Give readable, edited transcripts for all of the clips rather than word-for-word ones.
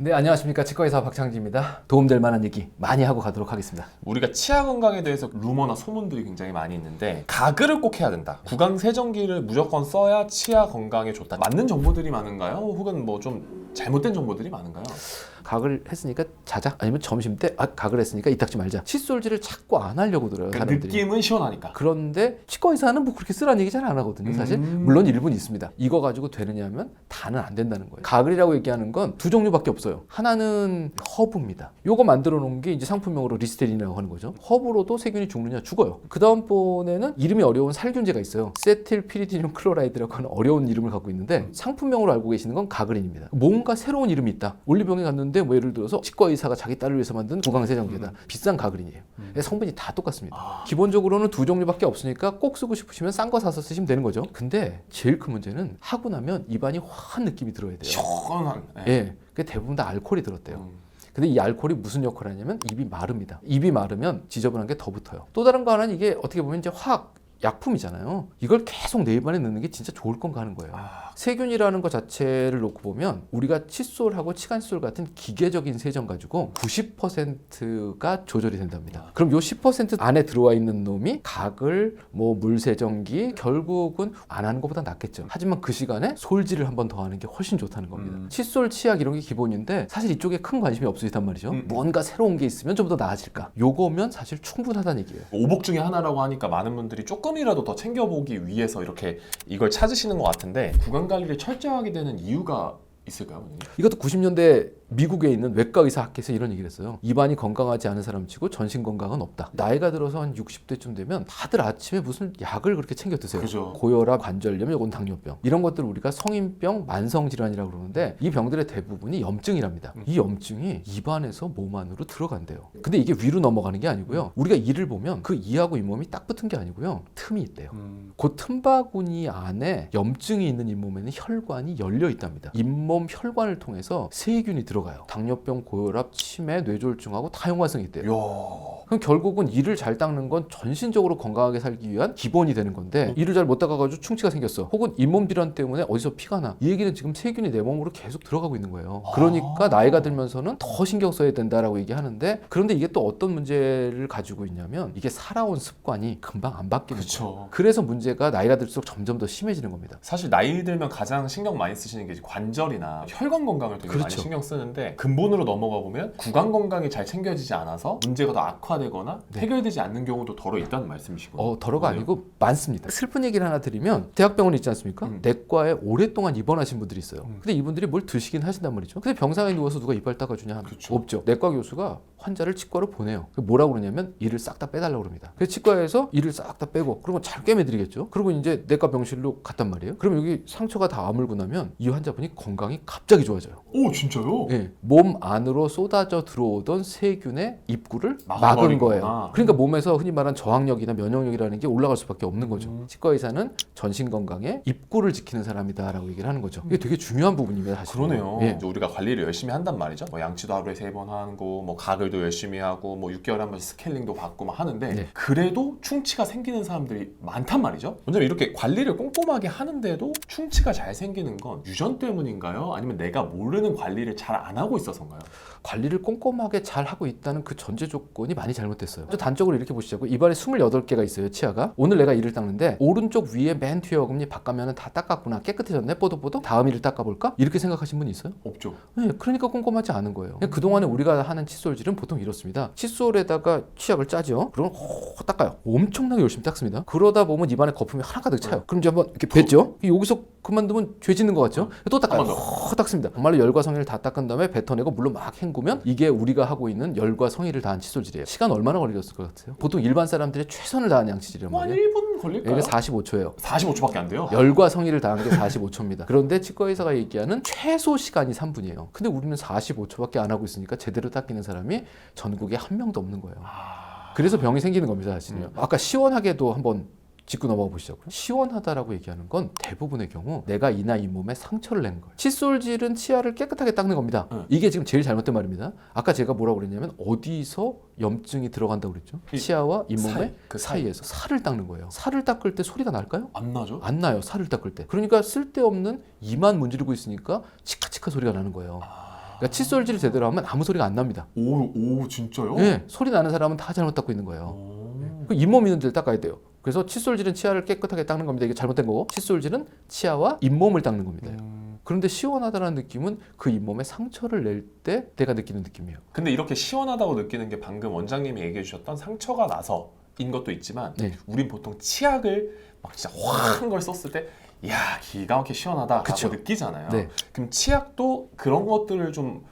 네, 안녕하십니까. 치과의사 박창진입니다. 도움될 만한 얘기 많이 하고 가도록 하겠습니다. 우리가 치아 건강에 대해서 루머나 소문들이 굉장히 많이 있는데 가글을 꼭 해야 된다. 구강 세정기를 무조건 써야 치아 건강에 좋다. 맞는 정보들이 많은가요? 혹은 뭐 좀 잘못된 정보들이 많은가요? 가글 했으니까 자자? 아니면 점심 때 가글 했으니까 이닦지 말자. 칫솔질을 자꾸 안 하려고 들어요, 그러니까 사람들이. 느낌은 시원하니까. 그런데 치과의사는 뭐 그렇게 쓰라는 얘기 잘 안 하거든요, 사실. 물론 일부는 있습니다. 이거 가지고 되느냐 하면 다는 안 된다는 거예요. 가글이라고 얘기하는 건 두 종류밖에 없어요. 하나는 허브입니다. 요거 만들어 놓은 게 이제 상품명으로 리스테린이라고 하는 거죠. 허브로도 세균이 죽느냐? 죽어요. 그 다음번에는 이름이 어려운 살균제가 있어요. 세틸피리디늄 클로라이드라고 하는 어려운 이름을 갖고 있는데 상품명으로 알고 계시는 건 가글인입니다. 뭔가 새로운 이름이 있다. 올리병에 갔는데 뭐 예를 들어서 치과의사가 자기 딸을 위해서 만든 구강세정제다. 비싼 가글인이에요. 성분이 다 똑같습니다. 기본적으로는 두 종류밖에 없으니까 꼭 쓰고 싶으시면 싼 거 사서 쓰시면 되는 거죠. 근데 제일 큰 문제는 하고 나면 입안이 화한 느낌이 들어야 돼요. 시원한. 예, 그게 대부분 다 알코올이 들었대요. 근데 이 알코올이 무슨 역할을 하냐면 입이 마릅니다. 입이 마르면 지저분한 게 더 붙어요. 또 다른 거 하나는 이게 어떻게 보면 이제 화학 약품이잖아요. 이걸 계속 내 입안에 넣는 게 진짜 좋을 건가 하는 거예요. 세균이라는 것 자체를 놓고 보면 우리가 칫솔하고 치간칫솔 같은 기계적인 세정 가지고 90%가 조절이 된답니다. 그럼 요 10% 안에 들어와 있는 놈이 가글, 뭐 물세정기 결국은 안 하는 것보다 낫겠죠. 하지만 그 시간에 솔질을 한 번 더 하는 게 훨씬 좋다는 겁니다. 칫솔, 치약 이런 게 기본인데 사실 이쪽에 큰 관심이 없으시단 말이죠. 뭔가 새로운 게 있으면 좀 더 나아질까? 요거면 사실 충분하다는 얘기예요. 오복 중에 하나라고 하니까 많은 분들이 조금이라도 더 챙겨보기 위해서 이렇게 이걸 찾으시는 것 같은데 구강 관리를 철저하게 되는 이유가 있을까요? 이것도 90년대 미국에 있는 외과 의사 학회에서 이런 얘기를 했어요. 입안이 건강하지 않은 사람 치고 전신 건강은 없다. 나이가 들어서 한 60대쯤 되면 다들 아침에 무슨 약을 그렇게 챙겨 드세요. 그죠. 고혈압, 관절염, 요건 당뇨병. 이런 것들 우리가 성인병, 만성질환이라고 그러는데 이 병들의 대부분이 염증이랍니다. 이 염증이 입안에서 몸 안으로 들어간대요. 근데 이게 위로 넘어가는 게 아니고요. 우리가 이를 보면 그 이하고 잇몸이 딱 붙은 게 아니고요. 틈이 있대요. 그 틈바구니 안에 염증이 있는 잇몸에는 혈관이 열려 있답니다. 잇몸 혈관을 통해서 세균이 들어가요. 당뇨병, 고혈압, 치매, 뇌졸중하고 다 연관성이 있대요. 이야. 그럼 결국은 이를 잘 닦는 건 전신적으로 건강하게 살기 위한 기본이 되는 건데 이를 잘 못 닦아가지고 충치가 생겼어. 혹은 잇몸 질환 때문에 어디서 피가 나. 이 얘기는 지금 세균이 내 몸으로 계속 들어가고 있는 거예요. 그러니까 나이가 들면서는 더 신경 써야 된다라고 얘기하는데 그런데 이게 또 어떤 문제를 가지고 있냐면 이게 살아온 습관이 금방 안 바뀌는 거예요. 그래서 문제가 나이가 들수록 점점 더 심해지는 겁니다. 사실 나이 들면 가장 신경 많이 쓰시는 게 이제 관절이나 혈관 건강을 되게 많이 그렇죠. 신경 쓰는데 근본으로 넘어가 보면 구강 건강이 잘 챙겨지지 않아서 문제가 더 악화되거나 해결되지 않는 경우도 더러 있다는 말씀이시고요. 더러가 아니고 많습니다. 슬픈 얘기를 하나 드리면 대학병원 있지 않습니까? 내과에 오랫동안 입원하신 분들이 있어요. 근데 이분들이 뭘 드시긴 하신단 말이죠. 근데 병상에 누워서 누가 이빨 닦아주냐? 그렇죠. 없죠. 내과 교수가 환자를 치과로 보내요. 뭐라고 그러냐면 이를 싹 다 빼달라고 그럽니다. 그래서 치과에서 이를 싹 다 빼고 그러면 잘 꿰매드리겠죠. 그리고 이제 내과 병실로 갔단 말이에요. 그럼 여기 상처가 다 아물고 나면 이 환자분이 건강이 갑자기 좋아져요. 오 진짜요? 네, 몸 안으로 쏟아져 들어오던 세균의 입구를 막은 막아버린 거예요. 거구나. 그러니까 몸에서 흔히 말하는 저항력이나 면역력이라는 게 올라갈 수밖에 없는 거죠. 치과 의사는 전신 건강에 입구를 지키는 사람이다라고 얘기를 하는 거죠. 이게 되게 중요한 부분입니다, 사실. 그러네요. 예. 이제 우리가 관리를 열심히 한단 말이죠. 뭐 양치도 하루에 3번 하고, 뭐 가글도 열심히 하고, 뭐 6개월에 한 번씩 스케일링도 받고 막 하는데 네. 그래도 충치가 생기는 사람들이 많단 말이죠. 먼저 이렇게 관리를 꼼꼼하게 하는데도 충치가 잘 생기는 건 유전 때문인가요? 아니면 내가 모르는 관리를 잘 안 하고 있어서인가요? 관리를 꼼꼼하게 잘 하고 있다는 그 전제 조건이 많이 잘못됐어요. 단적으로 이렇게 보시자고 입안에 28개가 있어요, 치아가. 오늘 내가 이를 닦는데 오른쪽 위에 맨 뒤에 어금니 바깥면은 다 닦았구나, 깨끗해졌네, 뽀득뽀득, 다음 이를 닦아볼까? 이렇게 생각하신 분 있어요? 없죠. 네, 그러니까 꼼꼼하지 않은 거예요. 그동안에 우리가 하는 칫솔질은 보통 이렇습니다. 칫솔에다가 치약을 짜죠. 그럼 호 닦아요. 엄청나게 열심히 닦습니다. 그러다 보면 입안에 거품이 하나 가득 차요. 그럼 이제 한번 이렇게 뱉죠. 여기서 그만두면 죄짓는 것 같죠? 또 닦아요. 호 닦습니다. 정말로 열과 성의를 다 닦은 다음에 뱉어내고 물로 막 헹구면 이게 우리가 하고 있는 열과 성의를 다한 칫솔질이에요. 시간 얼마나 걸렸을 것 같아요? 보통 일반 사람들이 최선을 다한 양치질이란 뭐 한 말이에요. 1분 걸릴까요? 여기가 45초예요. 45초밖에 안 돼요? 열과 성의를 다한 게 45초입니다. 그런데 치과의사가 얘기하는 최소 시간이 3분이에요. 근데 우리는 45초밖에 안 하고 있으니까 제대로 닦이는 사람이 전국에 한 명도 없는 거예요. 그래서 병이 생기는 겁니다, 사실은요. 아까 시원하게도 한번 짚고 넘어가 보시자고요. 시원하다라고 얘기하는 건 대부분의 경우 내가 이나 잇몸에 상처를 낸 거예요. 칫솔질은 치아를 깨끗하게 닦는 겁니다. 이게 지금 제일 잘못된 말입니다. 아까 제가 뭐라고 그랬냐면 어디서 염증이 들어간다고 그랬죠? 치아와 잇몸의 사이에서 살을 닦는 거예요. 살을 닦을 때 소리가 날까요? 안 나죠? 안 나요. 살을 닦을 때. 그러니까 쓸데없는 이만 문지르고 있으니까 치카치카 소리가 나는 거예요. 그러니까 칫솔질을 제대로 하면 아무 소리가 안 납니다. 오 진짜요? 예, 소리 나는 사람은 다 잘못 닦고 있는 거예요. 오. 그 잇몸 있는 데를 닦아야 돼요. 그래서 칫솔질은 치아를 깨끗하게 닦는 겁니다. 이게 잘못된 거고, 칫솔질은 치아와 잇몸을 닦는 겁니다. 그런데 시원하다는 느낌은 그 잇몸에 상처를 낼 때 내가 느끼는 느낌이에요. 근데 이렇게 시원하다고 느끼는 게 방금 원장님이 얘기해 주셨던 상처가 나서인 것도 있지만 네. 우린 보통 치약을 막 진짜 확한 걸 썼을 때 이야 기가 막히게 시원하다라고 그쵸. 느끼잖아요. 네. 그럼 치약도 그런 것들을 좀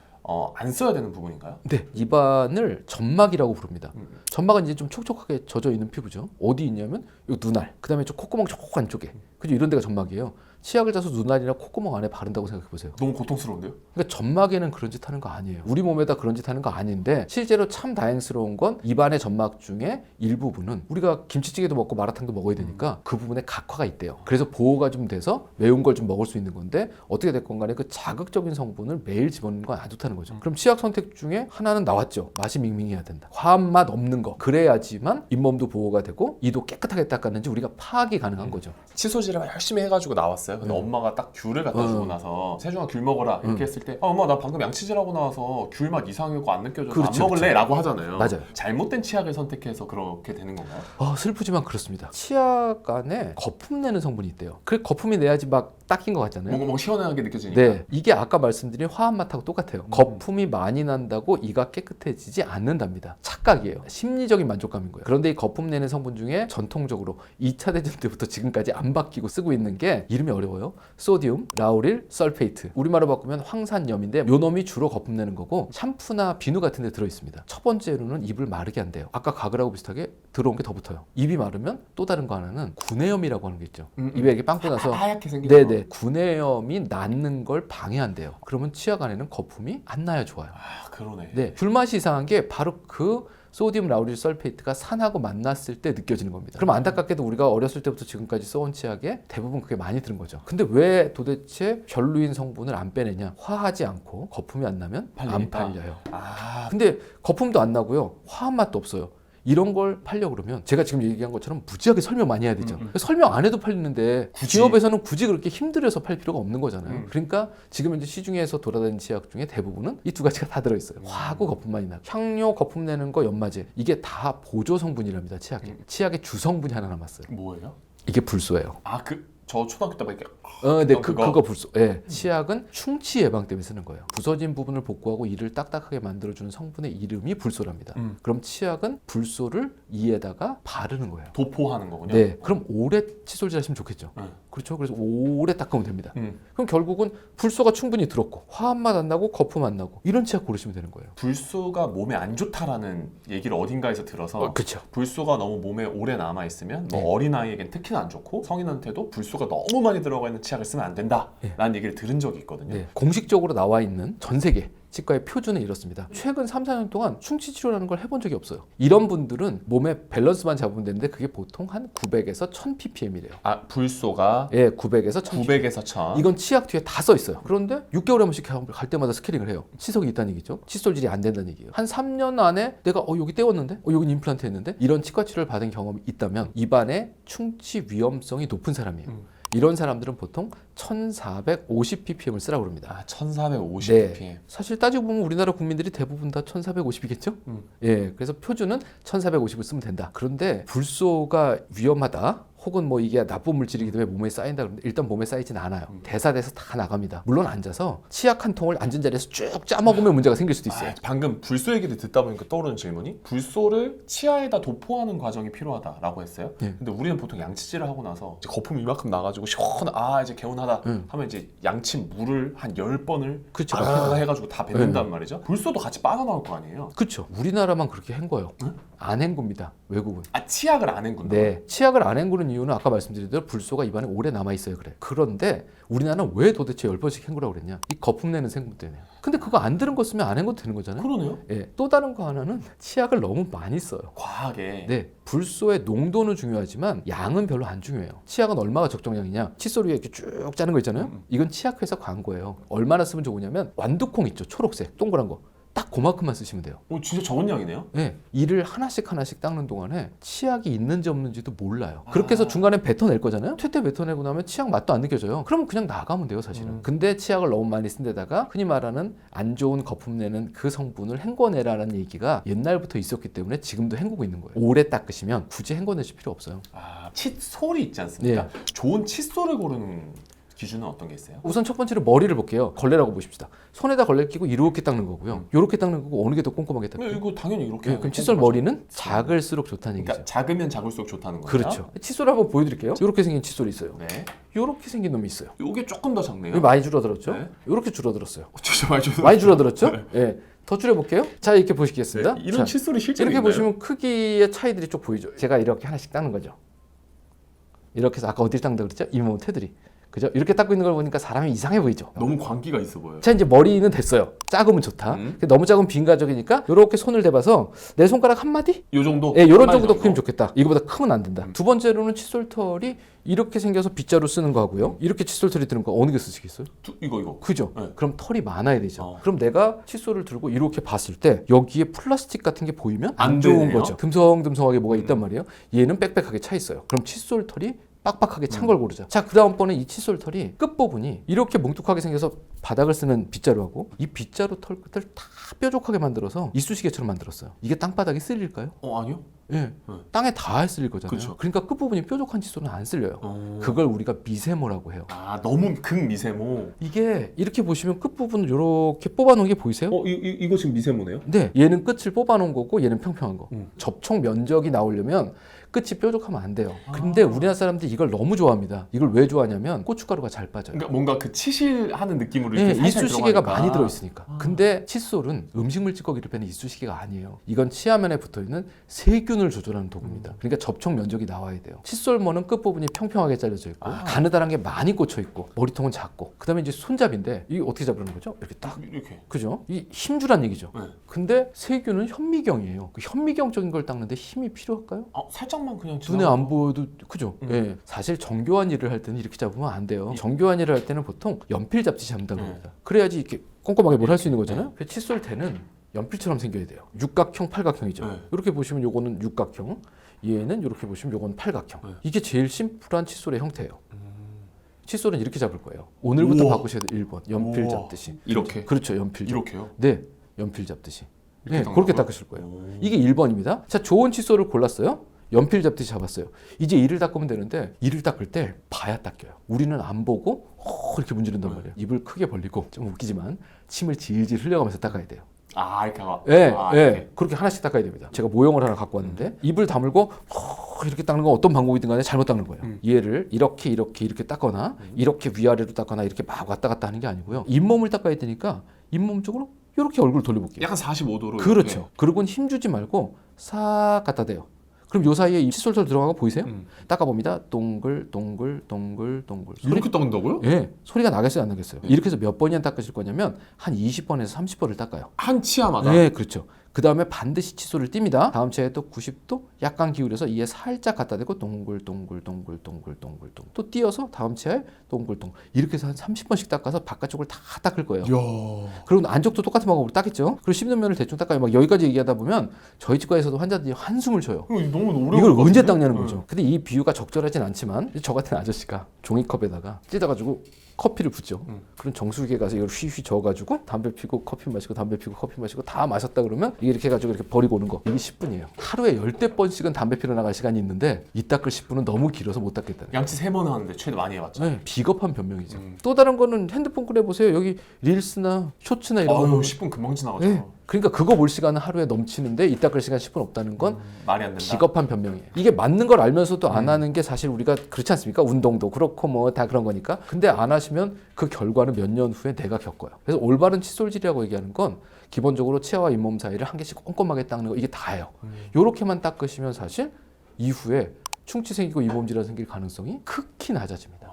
안 써야 되는 부분인가요? 네, 입안을 점막이라고 부릅니다. 음. 점막은 이제 좀 촉촉하게 젖어 있는 피부죠. 어디 있냐면 요 눈알, 그다음에 저 콧구멍 쪽 안쪽에, 그죠? 이런 데가 점막이에요. 치약을 짜서 눈알이나 콧구멍 안에 바른다고 생각해 보세요. 너무 고통스러운데요? 그러니까 점막에는 그런 짓 하는 거 아니에요. 우리 몸에다 그런 짓 하는 거 아닌데, 실제로 참 다행스러운 건 입안의 점막 중에 일부분은 우리가 김치찌개도 먹고 마라탕도 먹어야 되니까 그 부분에 각화가 있대요. 그래서 보호가 좀 돼서 매운 걸 좀 먹을 수 있는 건데, 어떻게 됐건 간에 그 자극적인 성분을 매일 집어넣는 건 안 좋다는 거죠. 그럼 치약 선택 중에 하나는 나왔죠. 맛이 밍밍해야 된다. 화한 맛 없는 거. 그래야지만 잇몸도 보호가 되고 이도 깨끗하게 닦았는지 우리가 파악이 가능한 거죠. 칫솔질을 열심히 해가지고 나왔어요. 근데 엄마가 딱 귤을 갖다 주고 나서 세중아 귤 먹어라 이렇게 했을 때 엄마 나 방금 양치질하고 나와서 귤 맛 이상하고 안 느껴져서 그렇죠, 안 먹을래? 그렇죠. 라고 하잖아요. 맞아요. 잘못된 치약을 선택해서 그렇게 되는 건가요? 슬프지만 그렇습니다. 치약 안에 거품 내는 성분이 있대요. 그 거품이 내야지 막 닦인 것 같잖아요. 뭔가 시원하게 느껴지니까. 네, 이게 아까 말씀드린 화한 맛하고 똑같아요. 거품이 많이 난다고 이가 깨끗해지지 않는답니다. 착각이에요. 심리적인 만족감인 거예요. 그런데 이 거품 내는 성분 중에 전통적으로 2차 대전 때부터 지금까지 안 바뀌고 쓰고 있는 게 이름이 어려워요. 소디움, 라우릴, 설페이트. 우리말로 바꾸면 황산염인데 요 놈이 주로 거품 내는 거고, 샴푸나 비누 같은 데 들어있습니다. 첫 번째로는 입을 마르게 한대요. 아까 가글하고 비슷하게 들어온 게 더 붙어요. 입이 마르면 또 다른 거 하나는 구내염이라고 하는 게 있죠. 입에 이렇게 빵꾸 나서 하얗게 생긴 네네, 구내염이 낫는 걸 방해한대요. 그러면 치약 안에는 거품이 안 나야 좋아요. 아 그러네. 네, 불맛이 이상한 게 바로 그 소디움 라우릴 설페이트가 산하고 만났을 때 느껴지는 겁니다. 그럼 안타깝게도 우리가 어렸을 때부터 지금까지 써온 치약에 대부분 그게 많이 들은 거죠. 근데 왜 도대체 별로인 성분을 안 빼내냐? 화하지 않고 거품이 안 나면 안 팔리니까. 팔려요. 아 근데 거품도 안 나고요, 화한 맛도 없어요. 이런 걸 팔려고 그러면 제가 지금 얘기한 것처럼 무지하게 설명 많이 해야 되죠. 설명 안 해도 팔리는데 굳이. 기업에서는 굳이 그렇게 힘들어서 팔 필요가 없는 거잖아요. 그러니까 지금 현재 시중에서 돌아다니는 치약 중에 대부분은 이 두 가지가 다 들어있어요. 화하고 거품만이 나. 향료, 거품 내는 거, 연마제, 이게 다 보조 성분이랍니다. 치약에. 치약의 주성분이 하나 남았어요. 뭐예요? 이게 불소예요. 아 저 초등학교 때 막 이렇게 네, 했던 그거 불소. 네. 치약은 충치 예방 때문에 쓰는 거예요. 부서진 부분을 복구하고 이를 딱딱하게 만들어주는 성분의 이름이 불소랍니다. 그럼 치약은 불소를 이에다가 바르는 거예요. 도포하는 거군요. 네, 그럼 오래 칫솔질 하시면 좋겠죠. 네. 그렇죠. 그래서 오래 닦으면 됩니다. 그럼 결국은 불소가 충분히 들었고 화한 맛 안 나고 거품 안 나고 이런 치약 고르시면 되는 거예요. 불소가 몸에 안 좋다라는 얘기를 어딘가에서 들어서 그렇죠. 불소가 너무 몸에 오래 남아 있으면 뭐 네. 어린아이에겐 특히나 안 좋고 성인한테도 불소가 너무 많이 들어가 있는 치약을 쓰면 안 된다라는 얘기를 들은 적이 있거든요. 네, 공식적으로 나와 있는 전 세계 치과의 표준은 이렇습니다. 최근 3, 4년 동안 충치 치료라는 걸 해본 적이 없어요. 이런 분들은 몸의 밸런스만 잡으면 되는데 그게 보통 한 900에서 1000ppm이래요. 아 불소가 예, 900에서 1000. 900에서 1000. 이건 치약 뒤에 다 써 있어요. 그런데 6개월에 한 번씩 갈 때마다 스캐닝을 해요. 치석이 있다는 얘기죠. 칫솔질이 안 된다는 얘기예요. 한 3년 안에 내가 여기 떼었는데, 여기 임플란트 했는데, 이런 치과 치료를 받은 경험이 있다면 입안에 충치 위험성이 높은 사람이에요. 이런 사람들은 보통 1450ppm을 쓰라고 합니다. 아 1450ppm. 네. 사실 따지고 보면 우리나라 국민들이 대부분 다 1450이겠죠? 예, 그래서 표준은 1450을 쓰면 된다. 그런데 불소가 위험하다, 혹은 뭐 이게 나쁜 물질이기 때문에 몸에 쌓인다 그러면 일단 몸에 쌓이진 않아요. 대사돼서 다 나갑니다. 물론 앉아서 치약 한 통을 앉은 자리에서 쭉 짜먹으면 문제가 생길 수도 있어요. 방금 불소 얘기를 듣다 보니까 떠오르는 질문이 불소를 치아에다 도포하는 과정이 필요하다라고 했어요. 네. 근데 우리는 보통 양치질을 하고 나서 이제 거품이 이만큼 나가지고 시원한 이제 개운하다 하면 이제 양치 물을 한 10번을 그쵸. 해가지고 다 뱉는단 말이죠. 불소도 같이 빠져나올 거 아니에요. 그렇죠. 우리나라만 그렇게 헹궈요. 안 헹굽니다. 외국은. 아 치약을 안 헹군다. 네, 치약을 안 헹구는 이유는 아까 말씀드린 대로 불소가 입안에 오래 남아 있어요. 그래. 그런데 우리나라는 왜 도대체 10번씩 헹구라고 그랬냐? 이 거품 내는 성분 때문에. 근데 그거 안 들은 거 쓰면 안 헹궈도 되는 거잖아요. 그러네요. 예. 또 다른 거 하나는 치약을 너무 많이 써요. 과하게. 네, 불소의 농도는 중요하지만 양은 별로 안 중요해요. 치약은 얼마가 적정량이냐? 칫솔 위에 이렇게 쭉 짜는 거 있잖아요. 이건 치약 회사 광고예요. 얼마나 쓰면 좋으냐면 완두콩 있죠, 초록색 동그란 거. 딱 그만큼만 쓰시면 돼요. 진짜 적은 양이네요. 네, 이를 하나씩 닦는 동안에 치약이 있는지 없는지도 몰라요. 그렇게 해서 중간에 뱉어낼 거잖아요. 퇴때 뱉어내고 나면 치약 맛도 안 느껴져요. 그러면 그냥 나가면 돼요, 사실은. 근데 치약을 너무 많이 쓴 데다가 흔히 말하는 안 좋은 거품 내는 그 성분을 헹궈내라는 얘기가 옛날부터 있었기 때문에 지금도 헹구고 있는 거예요. 오래 닦으시면 굳이 헹궈내실 필요 없어요. 칫솔이 있지 않습니까? 좋은 칫솔을 고르는 기준은 어떤 게 있어요? 우선 첫 번째로 머리를 볼게요. 걸레라고 보십시다. 손에다 걸레 끼고 이렇게 닦는 거고요. 이렇게 닦는 거고 어느 게 더 꼼꼼하게 닦아요? 이거 당연히 이렇게. 그럼 칫솔 머리는 작을수록 좋다는 얘기죠. 그러니까 작으면 작을수록 좋다는 거예요. 그렇죠. 칫솔 한번 보여드릴게요. 이렇게 생긴 칫솔이 있어요. 네. 이렇게 생긴 놈이 있어요. 이게 조금 더 작네요. 이거 많이 줄어들었죠? 네. 이렇게 줄어들었어요. 진짜 많이 줄어들었어요. 많이 줄어들었죠? 예. 더 줄여볼게요. 자, 이렇게 보시겠습니다. 네, 이런 자, 칫솔이 실제로 이렇게 있나요? 보시면 크기의 차이들이 쭉 보이죠. 제가 이렇게 하나씩 닦는 거죠. 이렇게 해서 아까 어디 닦는다 그랬죠? 잇몸 테두리. 그죠? 이렇게 닦고 있는 걸 보니까 사람이 이상해 보이죠? 너무 광기가 있어 보여요. 자, 이제 머리는 됐어요. 작으면 좋다. 너무 작으면 빈가적이니까 이렇게 손을 대봐서 내 손가락 한 마디? 요 정도? 예, 요런 한 마디 정도 크면 좋겠다. 이거보다 크면 안 된다. 두 번째로는 칫솔털이 이렇게 생겨서 빗자루 쓰는 거 하고요. 이렇게 칫솔털이 드는 거 어느 게 쓰시겠어요? 이거. 그죠? 네. 그럼 털이 많아야 되죠. 그럼 내가 칫솔을 들고 이렇게 봤을 때 여기에 플라스틱 같은 게 보이면 안 안 좋은 되네요. 거죠. 듬성듬성하게 뭐가 있단 말이에요. 얘는 빽빽하게 차 있어요. 그럼 칫솔 털이 빡빡하게 찬 걸 고르자. 자, 그 다음번에 이 칫솔 털이 끝부분이 이렇게 뭉툭하게 생겨서 바닥을 쓰는 빗자루하고 이 빗자루 털 끝을 다 뾰족하게 만들어서 이쑤시개처럼 만들었어요. 이게 땅바닥에 쓸릴까요? 아니요. 예, 땅에 다 쓸릴 거잖아요. 그쵸. 그러니까 끝부분이 뾰족한 칫솔은 안 쓸려요. 그걸 우리가 미세모라고 해요. 너무 극미세모. 이게 이렇게 보시면 끝부분을 이렇게 뽑아놓은 게 보이세요? 이거 지금 미세모네요? 네, 얘는 끝을 뽑아놓은 거고 얘는 평평한 거. 접촉 면적이 나오려면 끝이 뾰족하면 안 돼요. 근데 우리나라 사람들이 이걸 너무 좋아합니다. 이걸 왜 좋아하냐면 고춧가루가 잘 빠져요. 그러니까 뭔가 그 치실하는 느낌으로 네, 이렇게 살살 이쑤시개가 들어가니까. 많이 들어있으니까. 근데 칫솔은 음식물 찌꺼기를 빼는 이쑤시개가 아니에요. 이건 치아면에 붙어있는 세균을 조절하는 도구입니다. 그러니까 접촉 면적이 나와야 돼요. 칫솔모는 끝부분이 평평하게 잘려져 있고 가느다란 게 많이 꽂혀 있고 머리통은 작고 그 다음에 이제 손잡이인데 이게 어떻게 잡으라는 거죠? 이렇게 딱. 이렇게. 그죠? 이 힘주란 얘기죠. 네. 근데 세균은 현미경이에요. 그 현미경적인 걸 닦는데 힘이 필요할까요? 살짝만 그냥 눈에 안 보여도 그죠? 예. 사실 정교한 일을 할 때는 이렇게 잡으면 안 돼요. 정교한 일을 할 때는 보통 연필 잡듯이 잡는다고 합니다. 그래야지 이렇게 꼼꼼하게 뭘 할 수 있는 거잖아요. 그 칫솔 대는 연필처럼 생겨야 돼요. 육각형, 팔각형이죠. 네. 이렇게 보시면 요거는 육각형, 얘는 이렇게 보시면 요건 팔각형. 이게 제일 심플한 칫솔의 형태예요. 칫솔은 이렇게 잡을 거예요. 오늘부터 우와. 바꾸셔야 돼요. 1번. 연필 우와. 잡듯이. 이렇게. 그렇죠. 연필. 이렇게요? 네. 연필 잡듯이. 이렇게 네, 그렇게 닦는다고요? 닦으실 거예요. 이게 1번입니다. 자, 좋은 칫솔을 골랐어요. 연필 잡듯이 잡았어요. 이제 이를 닦으면 되는데 이를 닦을 때 봐야 닦여요. 우리는 안 보고 이렇게 문지른단 말이에요. 입을 크게 벌리고 좀 웃기지만 침을 질질 흘려가면서 닦아야 돼요. 이렇게 하고. 예, 예. 이렇게. 그렇게 하나씩 닦아야 됩니다. 제가 모형을 하나 갖고 왔는데 입을 다물고 이렇게 닦는 건 어떤 방법이든 간에 잘못 닦는 거예요. 얘를 이렇게 닦거나 이렇게 위아래로 닦거나 이렇게 막 왔다 갔다 하는 게 아니고요. 잇몸을 닦아야 되니까 잇몸 쪽으로 이렇게 얼굴을 돌려볼게요. 약간 45도로. 그렇죠. 그리고는 힘 주지 말고 싹 갖다 대요. 그럼 요 사이에 이 칫솔털 들어간 거 보이세요? 닦아봅니다. 동글. 이렇게 닦는다고요? 예, 소리가 나겠어요, 안 나겠어요? 이렇게 해서 몇 번이나 닦으실 거냐면 한 20번에서 30번을 닦아요. 한 치아마다? 네, 그렇죠. 그 다음에 반드시 칫솔을 띱니다. 다음 치아에 또 90도 약간 기울여서 이에 살짝 갖다 대고 동글. 또 띄어서 다음 치아에 동글. 이렇게 해서 한 30번씩 닦아서 바깥쪽을 다 닦을 거예요. 이야. 그리고 안쪽도 똑같은 방법으로 닦겠죠. 그리고 씹는 면을 대충 닦아요. 막 여기까지 얘기하다 보면 저희 치과에서도 환자들이 한숨을 쉬어요. 너무 어려워. 이걸 언제 닦냐는 거죠. 근데 이 비유가 적절하진 않지만 저 같은 아저씨가 종이컵에다가 찢어가지고 커피를 붓죠. 그럼 정수기에 가서 이걸 휘휘 저어가지고 담배 피고 커피 마시고 담배 피고 커피 마시고 다 마셨다 그러면 이게 이렇게 해가지고 이렇게 버리고 오는 거. 이게 10분이에요. 하루에 10대 번씩은 담배 피러 나갈 시간이 있는데 이 닦을 10분은 너무 길어서 못 닦겠다는 거예요. 양치 3번 하는데 최대 많이 해봤죠. 네, 비겁한 변명이죠. 또 다른 거는 핸드폰 꺼내보세요. 여기 릴스나 쇼츠나 이런 거. 10분 금방 지나가죠. 네. 그러니까 그거 볼 시간은 하루에 넘치는데 이 닦을 시간 10분 없다는 건 말이 안 된다. 비겁한 변명이에요. 이게 맞는 걸 알면서도 안 하는 게 사실 우리가 그렇지 않습니까? 운동도 그렇고 뭐 다 그런 거니까. 근데 안 하시면 그 결과는 몇 년 후에 내가 겪어요. 그래서 올바른 칫솔질이라고 얘기하는 건 기본적으로 치아와 잇몸 사이를 한 개씩 꼼꼼하게 닦는 거 이게 다예요. 요렇게만 닦으시면 사실 이후에 충치 생기고 잇몸 질환 생길 가능성이 극히 낮아집니다.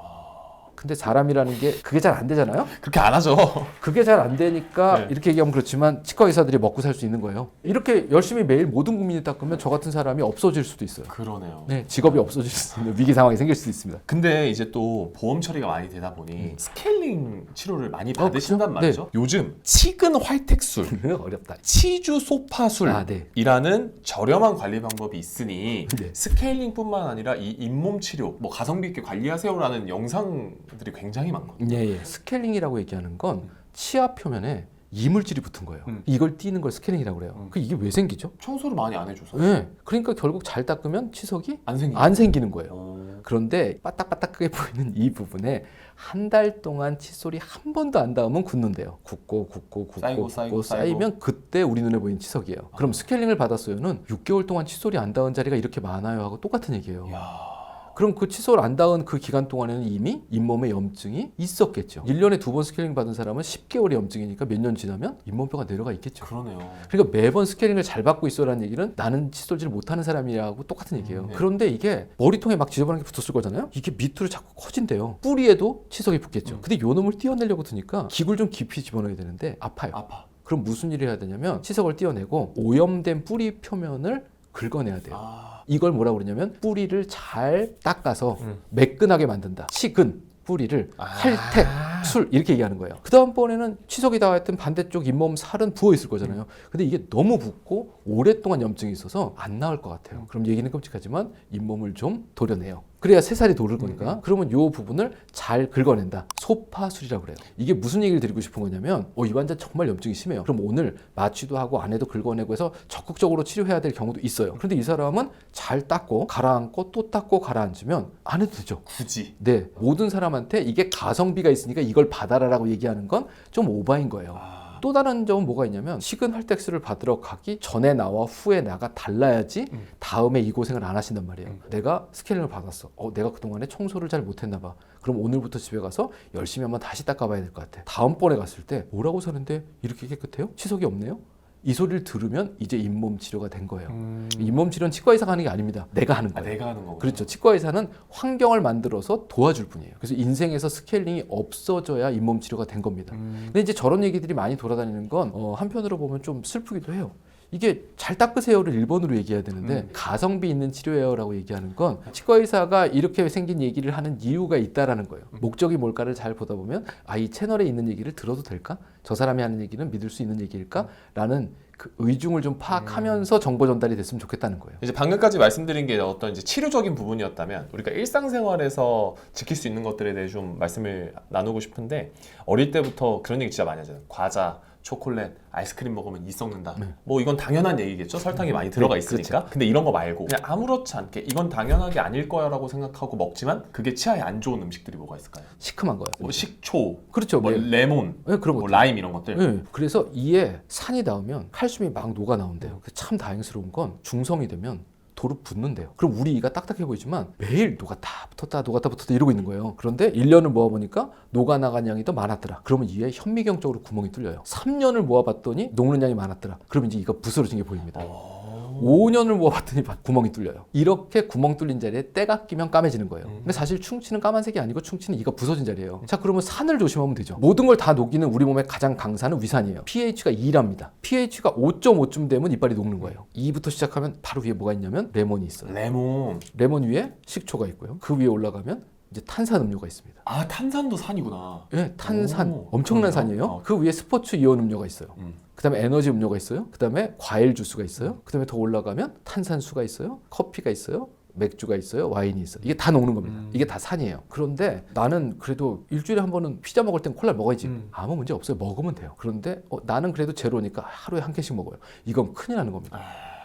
근데 사람이라는 게 그게 잘 안 되잖아요. 그렇게 안 하죠. 그게 잘 안 되니까 네. 이렇게 얘기하면 그렇지만 치과 의사들이 먹고 살 수 있는 거예요. 이렇게 열심히 매일 모든 국민이 닦으면 저 같은 사람이 없어질 수도 있어요. 그러네요. 네, 직업이 없어질 수 있는 위기 상황이 생길 수도 있습니다. 근데 이제 또 보험 처리가 많이 되다 보니 스케일링 치료를 많이 받으신단 그쵸? 말이죠. 요즘 치근 활택술, 어렵다. 치주 소파술이라는 네. 저렴한 관리 방법이 있으니 네. 스케일링뿐만 아니라 이 잇몸 치료, 뭐 가성비 있게 관리하세요라는 영상들이 굉장히 많거든요. 예, 예. 스케일링이라고 얘기하는 건 치아 표면에 이물질이 붙은 거예요. 음. 이걸 띄는 걸 스케일링이라고 그래요. 그 이게 왜 생기죠? 청소를 많이 안 해줘서 네. 그러니까 결국 잘 닦으면 치석이 안 생기죠. 안 생기는 거예요. 어. 그런데 빠딱빠딱하게 보이는 이 부분에 한 달 동안 칫솔이 한 번도 안 닿으면 굳는데요. 굳고 쌓이고. 쌓이면 그때 우리 눈에 보이는 치석이에요. 그럼 스케일링을 받았어요는 6개월 동안 칫솔이 안 닿은 자리가 이렇게 많아요 하고 똑같은 얘기예요. 이야. 그럼 그 칫솔 안 닿은 그 기간 동안에는 이미 잇몸에 염증이 있었겠죠. 1년에 2번 스케일링 받은 사람은 10개월의 염증이니까 몇 년 지나면 잇몸뼈가 내려가 있겠죠. 그러네요. 그러니까 매번 스케일링을 잘 받고 있어라는 얘기는 나는 칫솔질 못하는 사람이라고 똑같은 얘기예요. 네. 그런데 이게 머리통에 막 지저분한 게 붙었을 거잖아요. 이게 밑으로 자꾸 커진대요. 뿌리에도 치석이 붙겠죠. 근데 요 놈을 떼어내려고 드니까 기구를 좀 깊이 집어넣어야 되는데 아파요. 아파. 그럼 무슨 일을 해야 되냐면 치석을 떼어내고 오염된 뿌리 표면을 긁어내야 돼요. 이걸 뭐라고 그러냐면 뿌리를 잘 닦아서 매끈하게 만든다. 치근 뿌리를 할택 술 이렇게 얘기하는 거예요. 그 다음번에는 치석이 닿았던 반대쪽 잇몸 살은 부어 있을 거잖아요. 근데 이게 너무 붓고 오랫동안 염증이 있어서 안 나을 것 같아요. 그럼 얘기는 끔찍하지만 잇몸을 좀 도려내요. 그래야 새살이 도를 거니까. 그러면 이 부분을 잘 긁어낸다. 소파술이라고 그래요. 이게 무슨 얘기를 드리고 싶은 거냐면 이 환자 정말 염증이 심해요. 그럼 오늘 마취도 하고 안에도 긁어내고 해서 적극적으로 치료해야 될 경우도 있어요. 그런데 이 사람은 잘 닦고 가라앉고 또 닦고 가라앉으면 안 해도 되죠. 굳이. 네, 모든 사람한테 이게 가성비가 있으니까 이걸 받아라라고 얘기하는 건 좀 오바인 거예요. 또 다른 점은 뭐가 있냐면 식은 활텍스를 받으러 가기 전에 나와 후에 나가 달라야지 다음에 이 고생을 안 하신단 말이에요. 내가 스케일링을 받았어. 내가 그동안에 청소를 잘 못했나 봐. 그럼 오늘부터 집에 가서 열심히 한번 다시 닦아봐야 될 것 같아. 다음번에 갔을 때 뭐라고 사는데 이렇게 깨끗해요? 치석이 없네요? 이 소리를 들으면 이제 잇몸 치료가 된 거예요. 잇몸 치료는 치과 의사가 하는 게 아닙니다. 내가 하는 거예요. 내가 하는 거고. 그렇죠. 치과 의사는 환경을 만들어서 도와줄 뿐이에요. 그래서 인생에서 스케일링이 없어져야 잇몸 치료가 된 겁니다. 근데 이제 저런 얘기들이 많이 돌아다니는 건 한편으로 보면 좀 슬프기도 해요. 이게 잘 닦으세요를 일본어로 얘기해야 되는데 가성비 있는 치료예요라고 얘기하는 건 치과 의사가 이렇게 생긴 얘기를 하는 이유가 있다라는 거예요. 목적이 뭘까를 잘 보다 보면 이 채널에 있는 얘기를 들어도 될까? 저 사람이 하는 얘기는 믿을 수 있는 얘기일까? 라는 그 의중을 좀 파악하면서 정보 전달이 됐으면 좋겠다는 거예요. 이제 방금까지 말씀드린 게 어떤 이제 치료적인 부분이었다면 우리가 일상생활에서 지킬 수 있는 것들에 대해 좀 말씀을 나누고 싶은데 어릴 때부터 그런 얘기 진짜 많이 하잖아요. 과자, 초콜릿, 아이스크림 먹으면 이 썩는다. 뭐 이건 당연한 얘기겠죠. 설탕이 많이 들어가 있으니까. 그렇죠. 근데 이런 거 말고 그냥 아무렇지 않게 이건 당연하게 아닐 거야라고 생각하고 먹지만 그게 치아에 안 좋은 음식들이 뭐가 있을까요? 시큼한 거예요. 뭐 식초, 그렇죠. 뭐 네. 레몬, 네, 그런 뭐 것들. 라임 이런 것들. 네. 그래서 이에 산이 닿으면 칼슘이 막 녹아 나온대요. 참 다행스러운 건 중성이 되면 도로 붙는데요. 그럼 우리 이가 딱딱해 보이지만 매일 녹았다 붙었다 이러고 있는 거예요. 그런데 1년을 모아보니까 녹아나간 양이 더 많았더라. 그러면 이에 현미경 쪽으로 구멍이 뚫려요. 3년을 모아봤더니 녹는 양이 많았더라. 그러면 이제 이가 부스러진 게 보입니다. 5년을 모아봤더니 구멍이 뚫려요. 이렇게 구멍 뚫린 자리에 때가 끼면 까매지는 거예요. 근데 사실 충치는 까만색이 아니고 충치는 이가 부서진 자리예요. 자, 그러면 산을 조심하면 되죠. 모든 걸 다 녹이는 우리 몸의 가장 강산은 위산이에요. pH가 2랍니다. pH가 5.5쯤 되면 이빨이 녹는 거예요. 2부터 시작하면 바로 위에 뭐가 있냐면 레몬이 있어요. 레몬 위에 식초가 있고요. 그 위에 올라가면 이제 탄산 음료가 있습니다. 아, 탄산도 산이구나. 네, 탄산. 오, 엄청난 그러네요. 산이에요. 그 위에 스포츠 이온 음료가 있어요. 그다음에 에너지 음료가 있어요. 그다음에 과일 주스가 있어요. 그다음에 더 올라가면 탄산수가 있어요. 커피가 있어요. 맥주가 있어요. 와인이 있어요. 이게 다 녹는 겁니다. 이게 다 산이에요. 그런데 나는 그래도 일주일에 한 번은 피자 먹을 땐 콜라 먹어야지. 아무 문제 없어요. 먹으면 돼요. 그런데 나는 그래도 제로니까 하루에 한 캔씩 먹어요. 이건 큰일 나는 겁니다.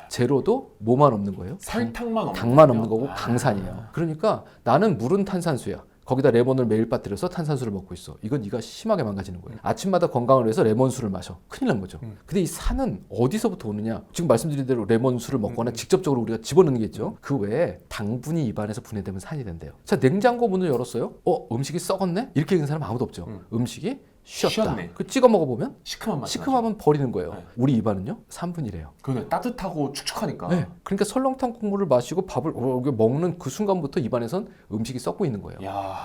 제로도 뭐만 없는 거예요? 설탕만 없는 당만 거군요. 없는 거고 강산이에요. 그러니까 나는 물은 탄산수야. 거기다 레몬을 매일 빠뜨려서 탄산수를 먹고 있어. 이건 네가 심하게 망가지는 거예요. 아침마다 건강을 위해서 레몬수를 마셔. 큰일 난 거죠. 근데 이 산은 어디서부터 오느냐? 지금 말씀드린 대로 레몬수를 먹거나 직접적으로 우리가 집어넣는 게 있죠. 그 외에 당분이 입안에서 분해되면 산이 된대요. 자, 냉장고 문을 열었어요. 음식이 썩었네? 이렇게 얘기하는 사람 아무도 없죠. 음식이 쉬었다. 쉬었네. 그 찍어 먹어보면 시큼한 맛. 시큼하면 버리는 거예요. 네. 우리 입안은요? 3분이래요. 그게 따뜻하고 축축하니까. 네. 그러니까 설렁탕 국물을 마시고 밥을 먹는 그 순간부터 입안에선 음식이 썩고 있는 거예요. 야.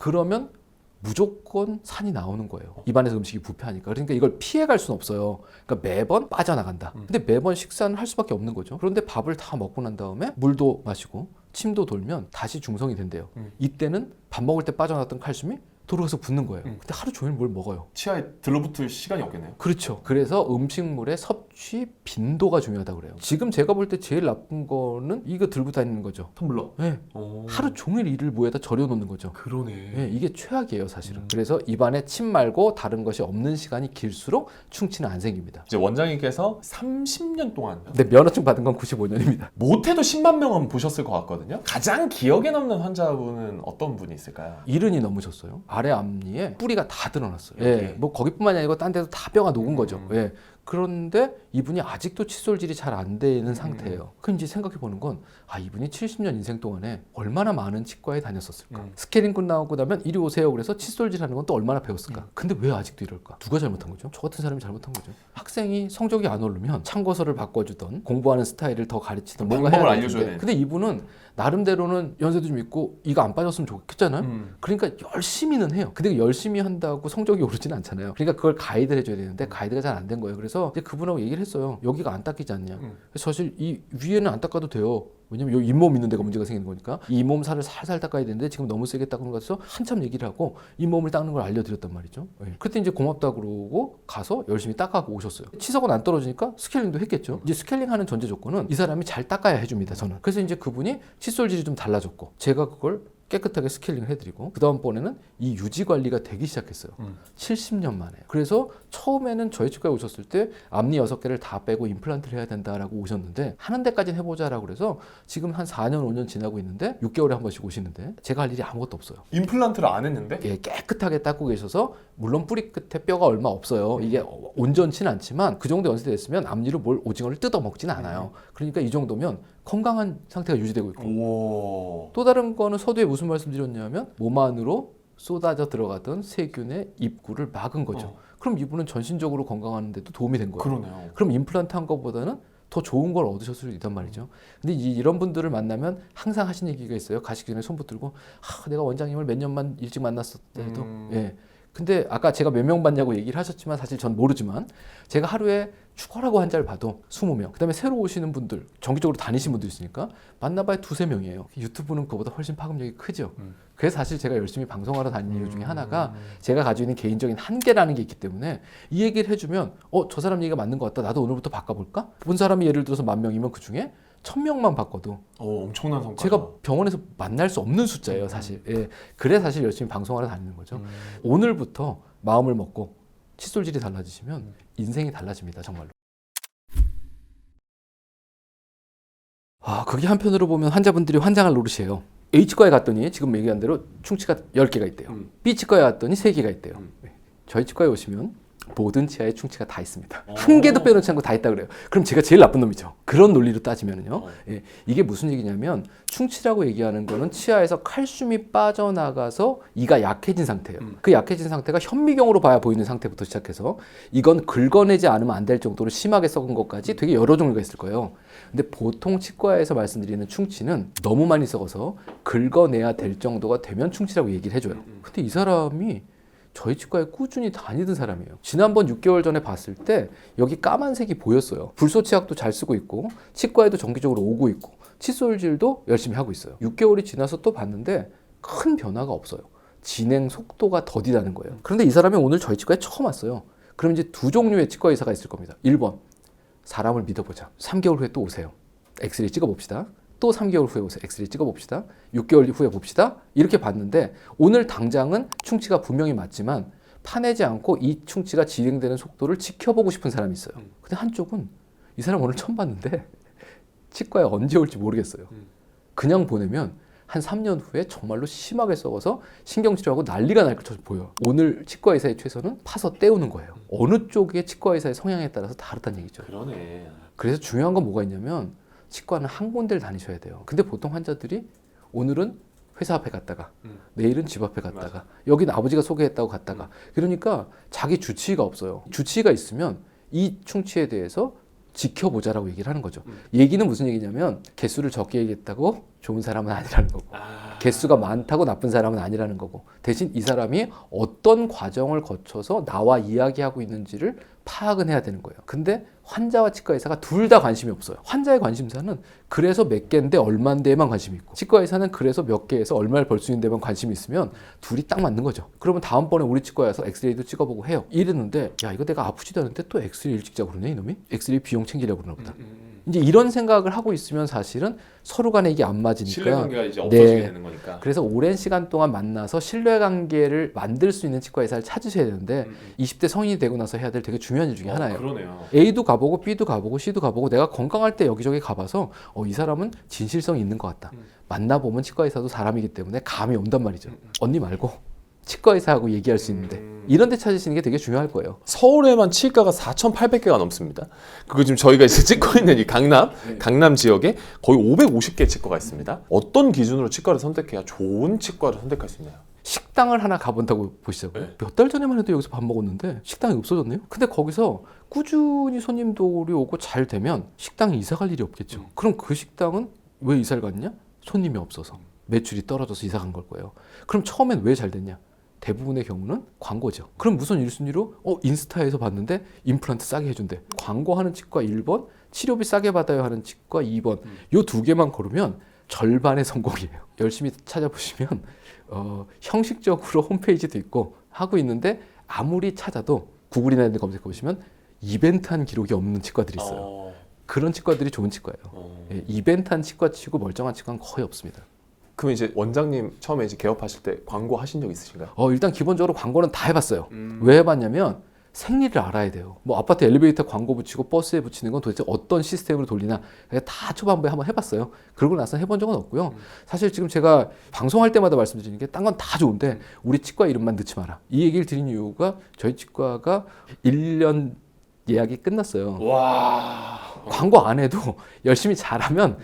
그러면 무조건 산이 나오는 거예요. 입안에서 음식이 부패하니까. 그러니까 이걸 피해갈 수는 없어요. 그러니까 매번 빠져나간다. 근데 매번 식사는 할 수밖에 없는 거죠. 그런데 밥을 다 먹고 난 다음에 물도 마시고 침도 돌면 다시 중성이 된대요. 이때는 밥 먹을 때 빠져나왔던 칼슘이 돌아가서 붙는 거예요. 근데 하루 종일 뭘 먹어요. 치아에 들러붙을 시간이 없겠네요. 그렇죠. 그래서 음식물의 섭취 빈도가 중요하다고 그래요. 지금 제가 볼 때 제일 나쁜 거는 이거 들고 다니는 거죠. 텀블러. 네. 하루 종일 이를 뭐에다 절여놓는 거죠. 그러네. 네, 이게 최악이에요, 사실은. 그래서 입안에 침 말고 다른 것이 없는 시간이 길수록 충치는 안 생깁니다. 이제 원장님께서 30년 동안 근데 면허증 받은 건 95년입니다. 못해도 10만 명은 보셨을 것 같거든요. 가장 기억에 남는 환자분은 어떤 분이 있을까요? 이른이 넘으셨어요. 아래 앞니에 뿌리가 다 드러났어요. 여기. 예, 뭐 거기뿐만이 아니고 딴 데도 다 뼈가 녹은 거죠. 예. 그런데 이분이 아직도 칫솔질이 잘 안 되는 상태예요. 그럼 이제 생각해 보는 건, 아, 이분이 70년 인생 동안에 얼마나 많은 치과에 다녔었을까? 스케일링 끝나고 나면 이리 오세요. 그래서 칫솔질 하는 건 또 얼마나 배웠을까? 근데 왜 아직도 이럴까? 누가 잘못한 거죠? 저 같은 사람이 잘못한 거죠. 학생이 성적이 안 오르면 참고서를 바꿔주던, 공부하는 스타일을 더 가르치던, 뭔가 해야 방법을 되는데. 알려줘야 되는데. 근데 이분은 나름대로는 연세도 좀 있고 이거 안 빠졌으면 좋겠잖아요. 그러니까 열심히는 해요. 근데 열심히 한다고 성적이 오르지는 않잖아요. 그러니까 그걸 가이드를 해줘야 되는데 가이드가 잘 안 된 거예요. 그래서 이제 그분하고 얘기를 했어요. 여기가 안 닦이지 않냐. 사실 이 위에는 안 닦아도 돼요. 왜냐면 여기 잇몸 있는 데가 문제가 생기는 거니까. 이 잇몸 살을 살살 닦아야 되는데 지금 너무 세게 닦는 것 같아서 한참 얘기를 하고 잇몸을 닦는 걸 알려드렸단 말이죠. 네. 그때 이제 고맙다 그러고 가서 열심히 닦아고 오셨어요. 치석은 안 떨어지니까 스케일링도 했겠죠. 이제 스케일링 하는 전제 조건은 이 사람이 잘 닦아야 해줍니다, 저는. 그래서 이제 그분이 칫솔질이 좀 달라졌고 제가 그걸 깨끗하게 스케일링을 해드리고 그 다음번에는 이 유지 관리가 되기 시작했어요. 70년 만에. 그래서 처음에는 저희 치과에 오셨을 때 앞니 6개를 다 빼고 임플란트를 해야 된다라고 오셨는데 하는 데까지는 해보자라고 그래서 지금 한 4년 5년 지나고 있는데 6개월에 한 번씩 오시는데 제가 할 일이 아무것도 없어요. 임플란트를 안 했는데? 예, 깨끗하게 닦고 계셔서 물론 뿌리 끝에 뼈가 얼마 없어요. 이게 온전치는 않지만 그 정도 연세 됐으면 앞니로 뭘 오징어를 뜯어 먹지는 않아요. 그러니까 이 정도면 건강한 상태가 유지되고 있고. 오. 또 다른 거는 서두에 무슨 말씀드렸냐면 몸 안으로 쏟아져 들어가던 세균의 입구를 막은 거죠. 그럼 이분은 전신적으로 건강하는 데도 도움이 된 거예요. 그러네요. 그럼 임플란트 한 것보다는 더 좋은 걸 얻으셨을 수도 있단 말이죠. 근데 이런 분들을 만나면 항상 하시는 얘기가 있어요. 가시기 전에 손 붙들고 내가 원장님을 몇 년만 일찍 만났었대도 예. 근데 아까 제가 몇 명 봤냐고 얘기를 하셨지만 사실 전 모르지만 제가 하루에 죽어라고 환자를 봐도 20명 그다음에 새로 오시는 분들 정기적으로 다니신 분들 있으니까 만나봐야 2-3명이에요. 유튜브는 그거보다 훨씬 파급력이 크죠. 그래서 사실 제가 열심히 방송하러 다니는 이유 중에 하나가 제가 가지고 있는 개인적인 한계라는 게 있기 때문에 이 얘기를 해주면 저 사람 얘기가 맞는 것 같다. 나도 오늘부터 바꿔볼까? 본 사람이 예를 들어서 10,000명이면 그중에 1,000명만 바꿔도 엄청난 성과. 제가 병원에서 만날 수 없는 숫자예요, 사실. 예. 그래 사실 열심히 방송하러 다니는 거죠. 오늘부터 마음을 먹고 칫솔질이 달라지시면 인생이 달라집니다, 정말로. 그게 한편으로 보면 환자분들이 환장할 노릇이에요. A치과에 갔더니 지금 얘기한 대로 충치가 10개가 있대요. B치과에 갔더니 3개가 있대요. 저희 치과에 오시면 모든 치아에 충치가 다 있습니다. 한 개도 빼놓지 않고 다 있다 그래요. 그럼 제가 제일 나쁜 놈이죠. 그런 논리로 따지면요. 예, 이게 무슨 얘기냐면 충치라고 얘기하는 거는 치아에서 칼슘이 빠져나가서 이가 약해진 상태예요. 그 약해진 상태가 현미경으로 봐야 보이는 상태부터 시작해서 이건 긁어내지 않으면 안 될 정도로 심하게 썩은 것까지 되게 여러 종류가 있을 거예요. 근데 보통 치과에서 말씀드리는 충치는 너무 많이 썩어서 긁어내야 될 정도가 되면 충치라고 얘기를 해줘요. 근데 이 사람이 저희 치과에 꾸준히 다니던 사람이에요. 지난번 6개월 전에 봤을 때 여기 까만색이 보였어요. 불소치약도 잘 쓰고 있고 치과에도 정기적으로 오고 있고 칫솔질도 열심히 하고 있어요. 6개월이 지나서 또 봤는데 큰 변화가 없어요. 진행 속도가 더디다는 거예요. 그런데 이 사람이 오늘 저희 치과에 처음 왔어요. 그럼 이제 2종류의 치과 의사가 있을 겁니다. 1번, 사람을 믿어보자. 3개월 후에 또 오세요. 엑스레이 찍어봅시다. 또 3개월 후에 오세요. 엑스레이 찍어봅시다. 6개월 후에 봅시다. 이렇게 봤는데 오늘 당장은 충치가 분명히 맞지만 파내지 않고 이 충치가 진행되는 속도를 지켜보고 싶은 사람이 있어요. 근데 한쪽은 이 사람 오늘 처음 봤는데 치과에 언제 올지 모르겠어요. 그냥 보내면 한 3년 후에 정말로 심하게 썩어서 신경치료하고 난리가 날 것처럼 보여요. 오늘 치과 의사의 최선은 파서 떼우는 거예요. 어느 쪽의 치과 의사의 성향에 따라서 다르다는 얘기죠. 그러네. 그래서 중요한 건 뭐가 있냐면 치과는 한 군데를 다니셔야 돼요. 근데 보통 환자들이 오늘은 회사 앞에 갔다가 내일은 집 앞에 갔다가 맞아. 여기는 아버지가 소개했다고 갔다가 그러니까 자기 주치의가 없어요. 주치의가 있으면 이 충치에 대해서 지켜보자라고 얘기를 하는 거죠. 얘기는 무슨 얘기냐면 개수를 적게 얘기했다고 좋은 사람은 아니라는 거고 개수가 많다고 나쁜 사람은 아니라는 거고 대신 이 사람이 어떤 과정을 거쳐서 나와 이야기하고 있는지를 파악은 해야 되는 거예요. 근데 환자와 치과 의사가 둘 다 관심이 없어요. 환자의 관심사는 그래서 몇 개인데 얼마인데만 관심이 있고 치과 의사는 그래서 몇 개에서 얼마를 벌 수 있는 데만 관심이 있으면 둘이 딱 맞는 거죠. 그러면 다음번에 우리 치과에서 엑스레이도 찍어보고 해요. 이랬는데 야 이거 내가 아프지도 않은데 또 엑스레이 일찍 찍자고 그러네 이놈이? 엑스레이 비용 챙기려고 그러나 보다. 이제 이런 생각을 하고 있으면 사실은 서로 간에 이게 안 맞으니까 신뢰관계가 이제 없어지게 되는 거니까. 그래서 오랜 시간 동안 만나서 신뢰관계를 만들 수 있는 치과 의사를 찾으셔야 되는데 20대 성인이 되고 나서 해야 될 되게 중요한 일 중에 하나예요. 그러네요. A도 가보고 B도 가보고 C도 가보고 내가 건강할 때 여기저기 가봐서 이 사람은 진실성이 있는 것 같다. 만나보면 치과 의사도 사람이기 때문에 감이 온단 말이죠. 언니 말고 치과 의사하고 얘기할 수 있는데 이런 데 찾으시는 게 되게 중요할 거예요. 서울에만 치과가 4,800개가 넘습니다. 그리고 지금 저희가 이제 찍고 있는 이 강남 지역에 거의 550개 치과가 있습니다. 어떤 기준으로 치과를 선택해야 좋은 치과를 선택할 수 있나요? 식당을 하나 가본다고 보시자고요. 네. 몇 달 전에만 해도 여기서 밥 먹었는데 식당이 없어졌네요. 근데 거기서 꾸준히 손님들이 오고 잘 되면 식당에 이사 갈 일이 없겠죠. 그럼 그 식당은 왜 이사를 갔냐? 손님이 없어서 매출이 떨어져서 이사 간 걸 거예요. 그럼 처음엔 왜 잘 됐냐? 대부분의 경우는 광고죠. 그럼 무슨 1순위로 인스타에서 봤는데 임플란트 싸게 해준대. 광고하는 치과 1번, 치료비 싸게 받아요 하는 치과 2번. 요 두 개만 고르면 절반의 성공이에요. 열심히 찾아보시면 형식적으로 홈페이지도 있고 하고 있는데 아무리 찾아도 구글이나 이런 데 검색해 보시면 이벤트한 기록이 없는 치과들이 있어요. 그런 치과들이 좋은 치과예요. 예, 이벤트한 치과치고 멀쩡한 치과는 거의 없습니다. 그럼 이제 원장님 처음에 이제 개업하실 때 광고 하신 적 있으신가요? 일단 기본적으로 광고는 다 해봤어요. 왜 해봤냐면 생리를 알아야 돼요. 뭐 아파트 엘리베이터 광고 붙이고 버스에 붙이는 건 도대체 어떤 시스템으로 돌리나 다 초반부에 한번 해봤어요. 그러고 나서 해본 적은 없고요. 사실 지금 제가 방송할 때마다 말씀드리는 게 딴 건 다 좋은데 우리 치과 이름만 넣지 마라. 이 얘기를 드린 이유가 저희 치과가 1년 예약이 끝났어요. 와. 광고 안 해도 열심히 잘하면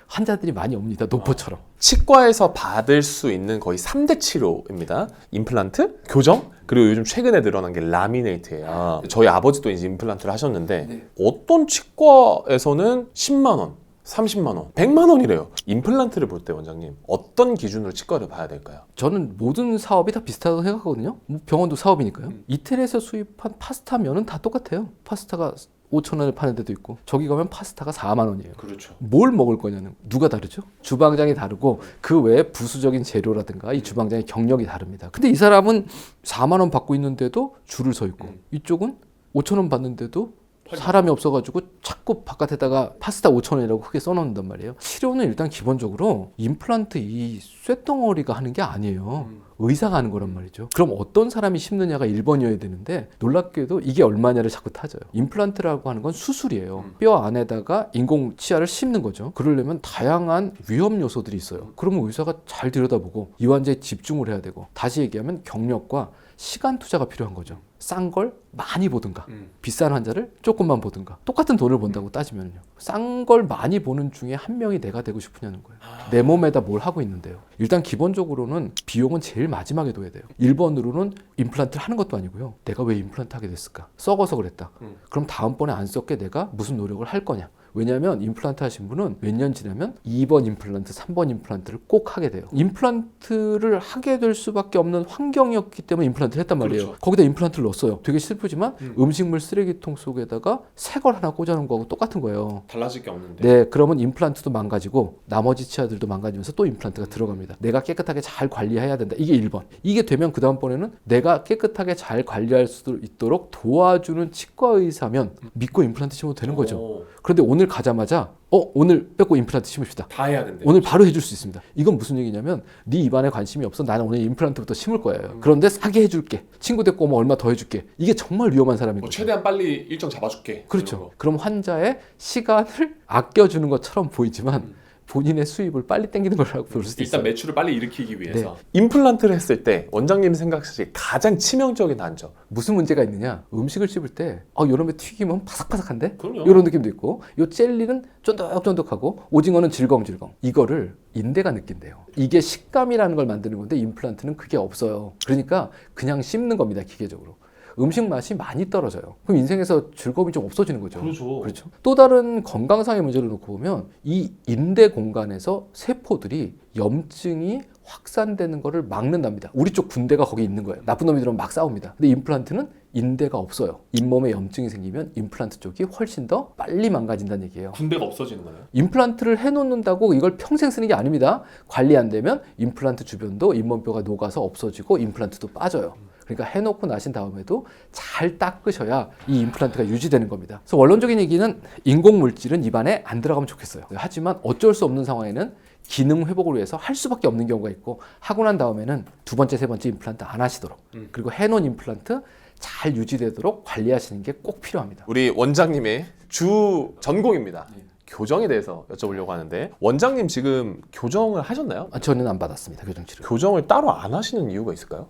환자들이 많이 옵니다. 노포처럼. 치과에서 받을 수 있는 거의 3대 치료입니다. 임플란트, 교정, 그리고 요즘 최근에 늘어난 게 라미네이트예요. 저희 아버지도 이제 임플란트를 하셨는데 어떤 치과에서는 10만 원, 30만 원, 100만 원이래요. 임플란트를 볼 때 원장님 어떤 기준으로 치과를 봐야 될까요? 저는 모든 사업이 다 비슷하다고 생각하거든요. 뭐 병원도 사업이니까요. 이태리에서 수입한 파스타 면은 다 똑같아요. 파스타가 5,000원에 파는 데도 있고 저기 가면 파스타가 4만 원이에요. 그렇죠. 뭘 먹을 거냐는 누가 다르죠? 주방장이 다르고 그 외에 부수적인 재료라든가 이 주방장의 경력이 다릅니다. 근데 이 사람은 4만 원 받고 있는데도 줄을 서 있고 이쪽은 5,000원 받는데도 사람이 없어가지고 자꾸 바깥에다가 파스타 5,000원이라고 크게 써놓는단 말이에요. 치료는 일단 기본적으로 임플란트 이 쇳덩어리가 하는 게 아니에요. 의사가 하는 거란 말이죠. 그럼 어떤 사람이 심느냐가 1번이어야 되는데 놀랍게도 이게 얼마냐를 자꾸 따져요. 임플란트라고 하는 건 수술이에요. 뼈 안에다가 인공 치아를 심는 거죠. 그러려면 다양한 위험 요소들이 있어요. 그러면 의사가 잘 들여다보고 이 환자에 집중을 해야 되고 다시 얘기하면 경력과 시간 투자가 필요한 거죠. 싼 걸 많이 보든가 비싼 환자를 조금만 보든가 똑같은 돈을 번다고 따지면요. 싼 걸 많이 보는 중에 한 명이 내가 되고 싶으냐는 거예요. 내 몸에다 뭘 하고 있는데요. 일단 기본적으로는 비용은 제일 마지막에 둬야 돼요. 1번으로는 임플란트를 하는 것도 아니고요. 내가 왜 임플란트 하게 됐을까? 썩어서 그랬다. 그럼 다음번에 안 썩게 내가 무슨 노력을 할 거냐? 왜냐하면 임플란트 하신 분은 몇 년 지나면 2번 임플란트, 3번 임플란트를 꼭 하게 돼요. 임플란트를 하게 될 수밖에 없는 환경이었기 때문에 임플란트를 했단 말이에요. 그렇죠. 거기다 임플란트를 넣었어요. 되게 슬프지만 음식물 쓰레기통 속에다가 새 걸 하나 꽂아놓은 거하고 똑같은 거예요. 달라질 게 없는데. 네, 그러면 임플란트도 망가지고 나머지 치아들도 망가지면서 또 임플란트가 들어갑니다. 내가 깨끗하게 잘 관리해야 된다. 이게 1번. 이게 되면 그 다음번에는 내가 깨끗하게 잘 관리할 수 있도록 도와주는 치과 의사면 믿고 임플란트 심어도 되는 거죠. 그런데 오늘 가자마자 오늘 뺏고 임플란트 심읍시다. 다 해야 된대. 오늘 바로 해줄 수 있습니다. 이건 무슨 얘기냐면 네 입안에 관심이 없어. 나는 오늘 임플란트부터 심을 거예요. 그런데 싸게 해줄게. 친구 데리고 오면 얼마 더 해줄게. 이게 정말 위험한 사람인 거죠. 최대한 빨리 일정 잡아줄게. 그렇죠. 그럼 환자의 시간을 아껴주는 것처럼 보이지만 본인의 수입을 빨리 땡기는 거라고 볼 수도 있어요. 일단 매출을 빨리 일으키기 위해서. 임플란트를 했을 때 원장님 생각하실 가장 치명적인 단점. 무슨 문제가 있느냐? 음식을 씹을 때 요놈에 튀기면 바삭바삭한데? 그럼요. 이런 느낌도 있고 요 젤리는 쫀득쫀득하고 오징어는 질겅질겅. 이거를 인대가 느낀대요. 이게 식감이라는 걸 만드는 건데 임플란트는 그게 없어요. 그러니까 그냥 씹는 겁니다. 기계적으로. 음식 맛이 많이 떨어져요. 그럼 인생에서 즐거움이 좀 없어지는 거죠. 그렇죠. 그렇죠. 또 다른 건강상의 문제를 놓고 보면 이 인대 공간에서 세포들이 염증이 확산되는 것을 막는답니다. 우리 쪽 군대가 거기 있는 거예요. 나쁜 놈이 들어오면 막 싸웁니다. 근데 임플란트는 인대가 없어요. 잇몸에 염증이 생기면 임플란트 쪽이 훨씬 더 빨리 망가진다는 얘기예요. 군대가 없어지는 거네요. 임플란트를 해놓는다고 이걸 평생 쓰는 게 아닙니다. 관리 안 되면 임플란트 주변도 잇몸뼈가 녹아서 없어지고 임플란트도 빠져요. 그러니까 해놓고 나신 다음에도 잘 닦으셔야 이 임플란트가 유지되는 겁니다. 그래서 원론적인 얘기는 인공물질은 입안에 안 들어가면 좋겠어요. 하지만 어쩔 수 없는 상황에는 기능 회복을 위해서 할 수밖에 없는 경우가 있고, 하고 난 다음에는 두 번째, 세 번째 임플란트 안 하시도록, 그리고 해놓은 임플란트 잘 유지되도록 관리하시는 게 꼭 필요합니다. 우리 원장님의 주 전공입니다. 교정에 대해서 여쭤보려고 하는데, 원장님 지금 교정을 하셨나요? 저는 안 받았습니다. 교정치료. 교정을 따로 안 하시는 이유가 있을까요?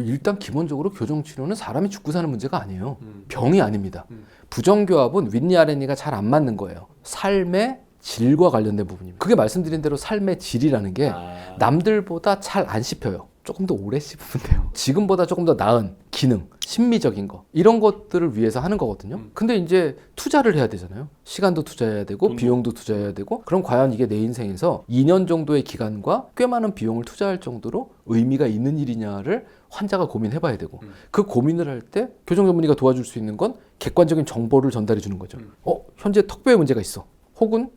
일단 기본적으로 교정치료는 사람이 죽고 사는 문제가 아니에요. 병이 아닙니다. 부정교합은 윗니 아랫니가 잘 안 맞는 거예요. 삶의 질과 관련된 부분입니다. 그게 말씀드린 대로 삶의 질이라는 게 남들보다 잘 안 씹혀요. 조금 더 오래 씹으면 돼요. 지금보다 조금 더 나은 기능, 심미적인 거, 이런 것들을 위해서 하는 거거든요. 근데 이제 투자를 해야 되잖아요. 시간도 투자해야 되고 비용도 투자해야 되고, 그럼 과연 이게 내 인생에서 2년 정도의 기간과 꽤 많은 비용을 투자할 정도로 의미가 있는 일이냐를 환자가 고민해 봐야 되고, 그 고민을 할 때 교정 전문의가 도와줄 수 있는 건 객관적인 정보를 전달해 주는 거죠. 현재 턱뼈에 문제가 있어. 혹은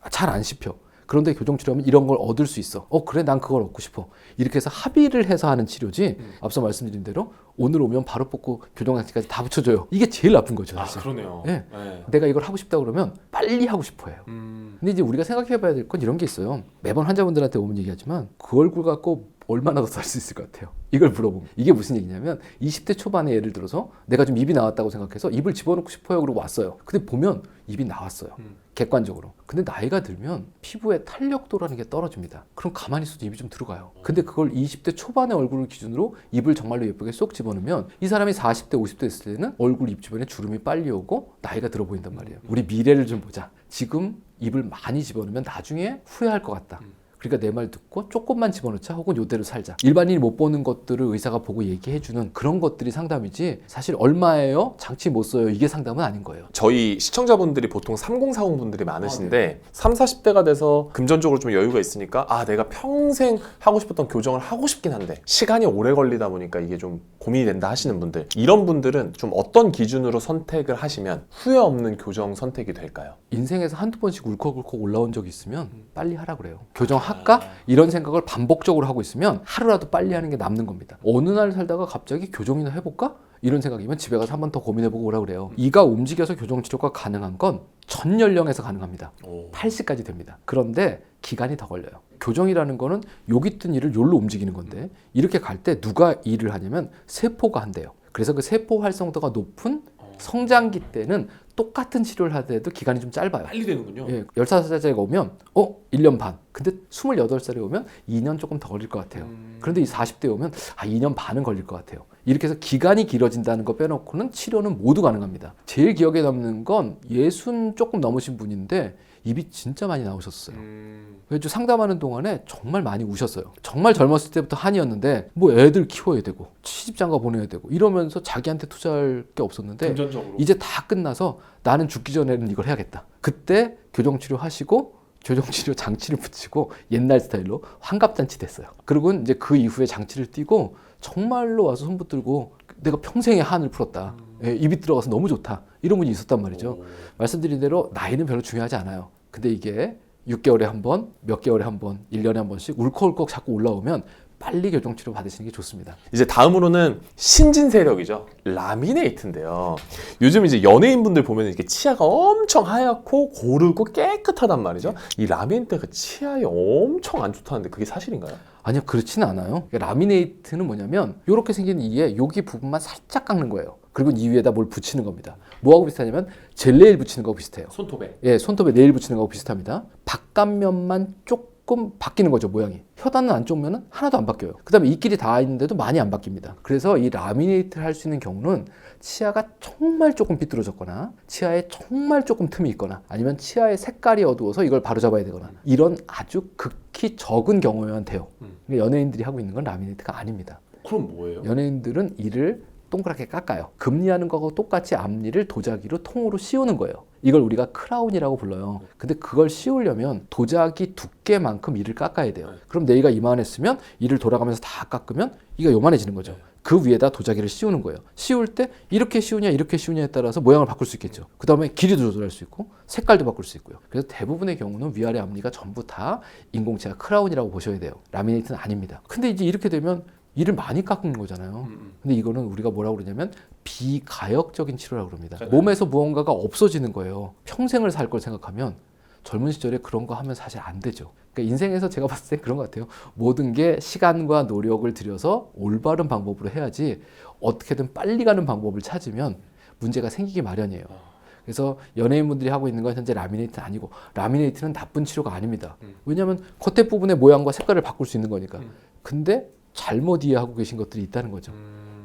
잘 안 씹혀. 그런데 교정치료하면 이런 걸 얻을 수 있어. 그래, 난 그걸 얻고 싶어. 이렇게 해서 합의를 해서 하는 치료지, 앞서 말씀드린 대로 오늘 오면 바로 뽑고 교정장치까지 다 붙여줘요. 이게 제일 나쁜 거죠, 사실. 그러네요. 네. 내가 이걸 하고 싶다 그러면 빨리 하고 싶어 해요. 근데 이제 우리가 생각해 봐야 될 건 이런 게 있어요. 매번 환자분들한테 오면 얘기하지만 그 얼굴 갖고 얼마나 더 살 수 있을 것 같아요? 이걸 물어보면. 이게 무슨 얘기냐면 20대 초반에 예를 들어서 내가 좀 입이 나왔다고 생각해서 입을 집어넣고 싶어요. 그러고 왔어요. 근데 보면 입이 나왔어요. 객관적으로. 근데 나이가 들면 피부의 탄력도라는 게 떨어집니다. 그럼 가만히 있어도 입이 좀 들어가요. 근데 그걸 20대 초반의 얼굴을 기준으로 입을 정말로 예쁘게 쏙 집어넣으면 이 사람이 40대, 50대 됐을 때는 얼굴 입 주변에 주름이 빨리 오고 나이가 들어 보인단 말이에요. 우리 미래를 좀 보자. 지금 입을 많이 집어넣으면 나중에 후회할 것 같다. 그러니까 내 말 듣고 조금만 집어넣자, 혹은 요대로 살자. 일반인이 못 보는 것들을 의사가 보고 얘기해주는 그런 것들이 상담이지, 사실 얼마예요? 장치 못 써요? 이게 상담은 아닌 거예요. 저희 시청자분들이 보통 3040 분들이 많으신데 30, 40대가 돼서 금전적으로 좀 여유가 있으니까 내가 평생 하고 싶었던 교정을 하고 싶긴 한데 시간이 오래 걸리다 보니까 이게 좀 고민이 된다 하시는 분들, 이런 분들은 좀 어떤 기준으로 선택을 하시면 후회 없는 교정 선택이 될까요? 인생에서 한두 번씩 울컥울컥 올라온 적이 있으면 빨리 하라 그래요. 교정할까? 이런 생각을 반복적으로 하고 있으면 하루라도 빨리 하는 게 남는 겁니다. 어느 날 살다가 갑자기 교정이나 해볼까? 이런 생각이면 집에 가서 한 번 더 고민해보고 오라 그래요. 이가 움직여서 교정치료가 가능한 건 전 연령에서 가능합니다. 80까지 됩니다. 그런데 기간이 더 걸려요. 교정이라는 거는 여기 뜬 일을 여기로 움직이는 건데, 이렇게 갈 때 누가 일을 하냐면 세포가 한대요. 그래서 그 세포 활성도가 높은 성장기 때는 똑같은 치료를 하더라도 기간이 좀 짧아요. 빨리 되는군요. 15살짜리가 오면 1년 반. 근데 28살에 오면 2년 조금 더 걸릴 것 같아요. 그런데 이 40대에 오면 2년 반은 걸릴 것 같아요. 이렇게 해서 기간이 길어진다는 거 빼놓고는 치료는 모두 가능합니다. 제일 기억에 남는 건 60 조금 넘으신 분인데 입이 진짜 많이 나오셨어요. 그래서 상담하는 동안에 정말 많이 우셨어요. 정말 젊었을 때부터 한이었는데 뭐 애들 키워야 되고 시집장가 보내야 되고 이러면서 자기한테 투자할 게 없었는데 금전적으로. 이제 다 끝나서 나는 죽기 전에는 이걸 해야겠다. 그때 교정치료 하시고 교정치료 장치를 붙이고 옛날 스타일로 환갑잔치 됐어요. 그리고 이제 그 이후에 장치를 띄고 정말로 와서 손 붙들고 내가 평생의 한을 풀었다. 입이 들어가서 너무 좋다. 이런 분이 있었단 말이죠. 말씀드린 대로 나이는 별로 중요하지 않아요. 근데 이게 6개월에 한 번, 몇 개월에 한 번, 1년에 한 번씩 울컥울컥 자꾸 올라오면 빨리 교정치료 받으시는 게 좋습니다. 이제 다음으로는 신진 세력이죠. 라미네이트인데요. 요즘 이제 연예인분들 보면 이렇게 치아가 엄청 하얗고 고르고 깨끗하단 말이죠. 이 라미네이트가 치아에 엄청 안 좋다는데 그게 사실인가요? 아니요, 그렇지는 않아요. 라미네이트는 뭐냐면 이렇게 생긴 이에 여기 부분만 살짝 깎는 거예요. 그리고 이 위에다 뭘 붙이는 겁니다. 뭐하고 비슷하냐면 젤네일 붙이는 거하고 비슷해요. 손톱에. 손톱에 네일 붙이는 거하고 비슷합니다. 바깥면만 조금 바뀌는 거죠, 모양이. 혀단은 안쪽 면은 하나도 안 바뀌어요. 그 다음에 이끼리 닿아 있는데도 많이 안 바뀝니다. 그래서 이 라미네이트를 할 수 있는 경우는 치아가 정말 조금 삐뚤어졌거나 치아에 정말 조금 틈이 있거나 아니면 치아의 색깔이 어두워서 이걸 바로잡아야 되거나 이런 아주 극히 적은 경우여야 돼요. 연예인들이 하고 있는 건 라미네이트가 아닙니다. 그럼 뭐예요? 연예인들은 이를 동그랗게 깎아요. 금리하는 거하고 똑같이 앞니를 도자기로 통으로 씌우는 거예요. 이걸 우리가 크라운이라고 불러요. 근데 그걸 씌우려면 도자기 두께만큼 이를 깎아야 돼요. 그럼 내가 이만했으면 이를 돌아가면서 다 깎으면 이가 요만해지는 거죠. 그 위에다 도자기를 씌우는 거예요. 씌울 때 이렇게 씌우냐 이렇게 씌우냐에 따라서 모양을 바꿀 수 있겠죠. 그 다음에 길이도 조절할 수 있고 색깔도 바꿀 수 있고요. 그래서 대부분의 경우는 위아래 앞니가 전부 다 인공치아 크라운이라고 보셔야 돼요. 라미네이트는 아닙니다. 근데 이제 이렇게 되면 이를 많이 깎는 거잖아요. 근데 이거는 우리가 뭐라고 그러냐면 비가역적인 치료라고 그럽니다. 몸에서 무언가가 없어지는 거예요. 평생을 살 걸 생각하면 젊은 시절에 그런 거 하면 사실 안 되죠. 그러니까 인생에서 제가 봤을 때 그런 것 같아요. 모든 게 시간과 노력을 들여서 올바른 방법으로 해야지 어떻게든 빨리 가는 방법을 찾으면 문제가 생기기 마련이에요. 그래서 연예인분들이 하고 있는 건 현재 라미네이트는 아니고 라미네이트는 나쁜 치료가 아닙니다. 왜냐하면 겉에 부분의 모양과 색깔을 바꿀 수 있는 거니까. 근데 잘못 이해하고 계신 것들이 있다는 거죠.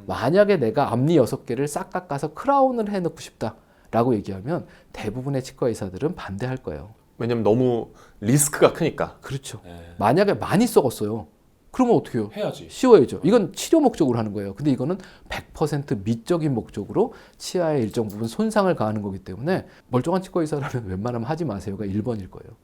만약에 내가 앞니 6개를 싹 깎아서 크라운을 해놓고 싶다라고 얘기하면 대부분의 치과 의사들은 반대할 거예요. 왜냐면 너무 리스크가 크니까. 그렇죠. 만약에 많이 썩었어요. 그러면 어떻게 해요? 해야지. 씌워야죠. 이건 치료 목적으로 하는 거예요. 근데 이거는 100% 미적인 목적으로 치아의 일정 부분 손상을 가하는 거기 때문에 멀쩡한 치과 의사라면 웬만하면 하지 마세요가 1번일 거예요.